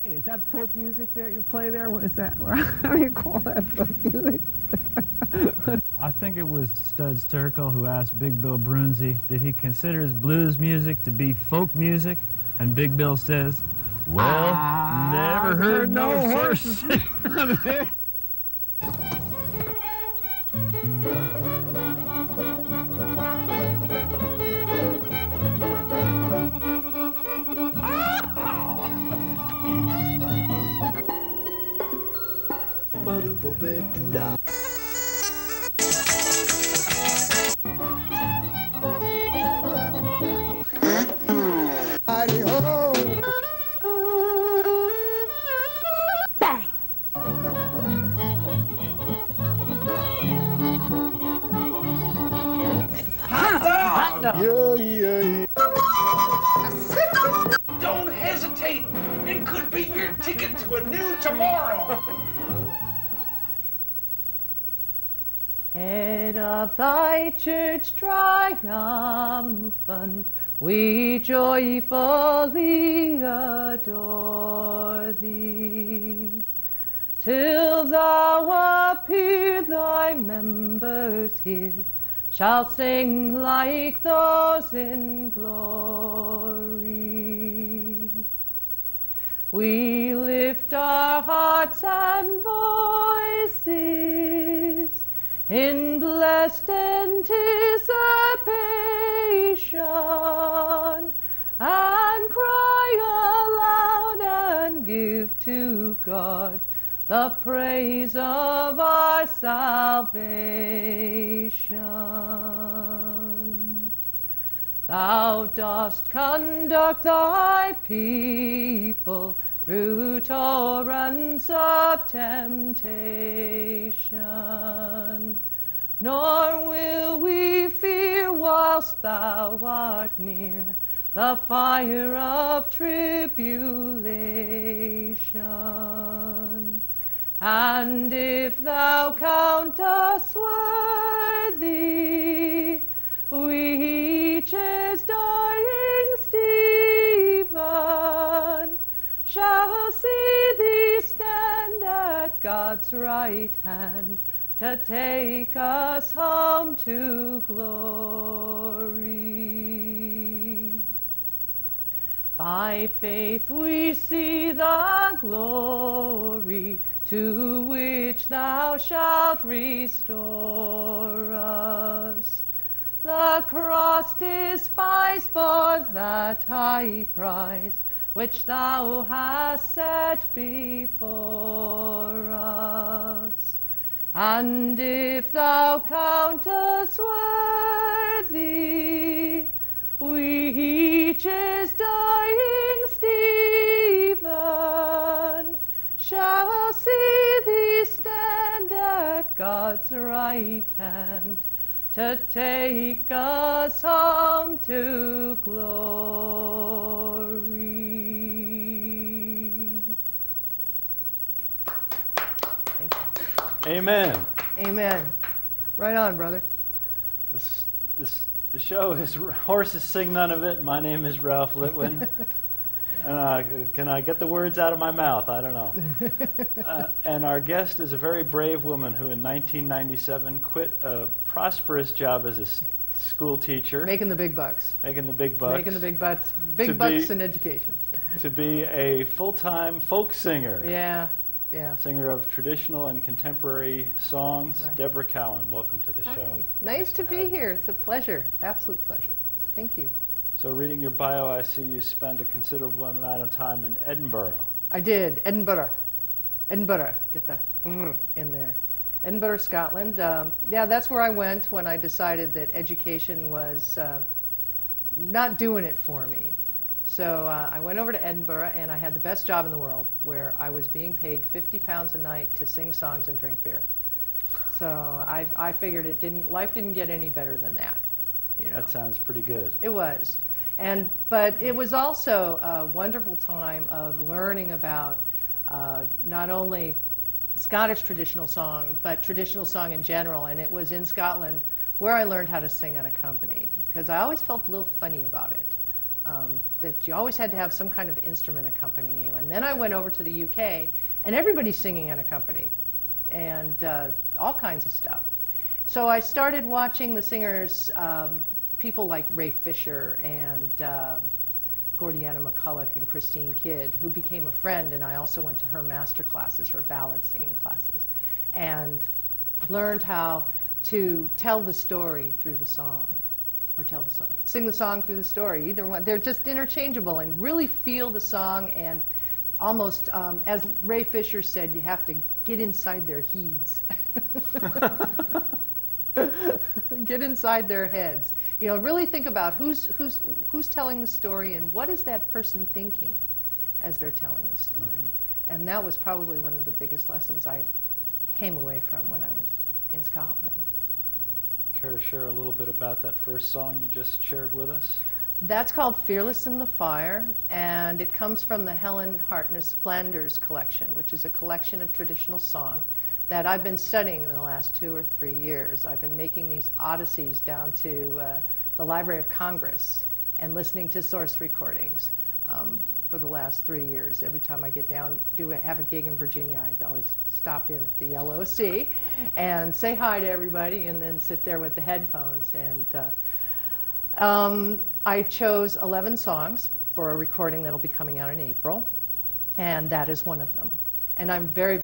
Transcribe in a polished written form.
Is that folk music that you play there? What is that? How do you call that folk music? I think it was Studs Terkel who asked Big Bill Brunzi, did he consider his blues music to be folk music? And Big Bill says, well, never heard no horse. Don't hesitate. It could be your ticket to a new tomorrow. Head of thy church triumphant, we joyfully adore thee. Till thou appear, thy members here shall sing like those in glory. We lift our hearts and voices in blessed anticipation, and cry aloud and give to God the praise of our salvation. Thou dost conduct thy people through torrents of temptation, nor will we fear whilst thou art near the fire of tribulation. And if thou count us worthy, we each as dying Stephen shall see thee stand at God's right hand to take us home to glory. By faith we see the glory to which thou shalt restore us. The cross despised for that high prize which thou hast set before us. And if thou count us worthy, we each as dying Stephen shall see thee stand at God's right hand to take us home to glory. Thank you. Amen. Amen. Right on, brother. The show is Horses Sing None of It. My name is Ralph Litwin. Can I get the words out of my mouth? I don't know. And our guest is a very brave woman who in 1997 quit a prosperous job as a school teacher. Making the big bucks. Making the big bucks. Making the big bucks. Big bucks in education. To be a full-time folk singer. Yeah, yeah. Singer of traditional and contemporary songs. Right. Debra Cowan, welcome to the Hi. show. Nice to be here. It's a pleasure. Absolute pleasure. Thank you. So reading your bio, I see you spent a considerable amount of time in Edinburgh. I did. Edinburgh. Edinburgh. Get the in there. Edinburgh, Scotland. Yeah, that's where I went when I decided that education was not doing it for me. So I went over to Edinburgh, and I had the best job in the world, where I was being paid £50 a night to sing songs and drink beer. So I figured life didn't get any better than that. You know? That sounds pretty good. It was. But it was also a wonderful time of learning about not only Scottish traditional song, but traditional song in general. And it was in Scotland where I learned how to sing unaccompanied, because I always felt a little funny about it. that you always had to have some kind of instrument accompanying you. And then I went over to the UK, and everybody's singing unaccompanied, and all kinds of stuff. So I started watching the singers, people like Ray Fisher and Gordiana McCulloch and Christine Kidd, who became a friend, and I also went to her master classes, her ballad singing classes, and learned how to tell the story through the song, or sing the song through the story. Either one, they're just interchangeable, and really feel the song, and almost, as Ray Fisher said, you have to get inside their heads. Get inside their heads. You know, really think about who's telling the story, and what is that person thinking as they're telling the story. Mm-hmm. And that was probably one of the biggest lessons I came away from when I was in Scotland. Care to share a little bit about that first song you just shared with us? That's called Fearless in the Fire, and it comes from the Helen Hartness Flanders collection, which is a collection of traditional song that I've been studying in the last 2 or 3 years. I've been making these odysseys down to the Library of Congress and listening to source recordings for the last 3 years. Every time I get down, have a gig in Virginia, I always stop in at the LOC and say hi to everybody, and then sit there with the headphones. And I chose 11 songs for a recording that'll be coming out in April, and that is one of them. And I'm very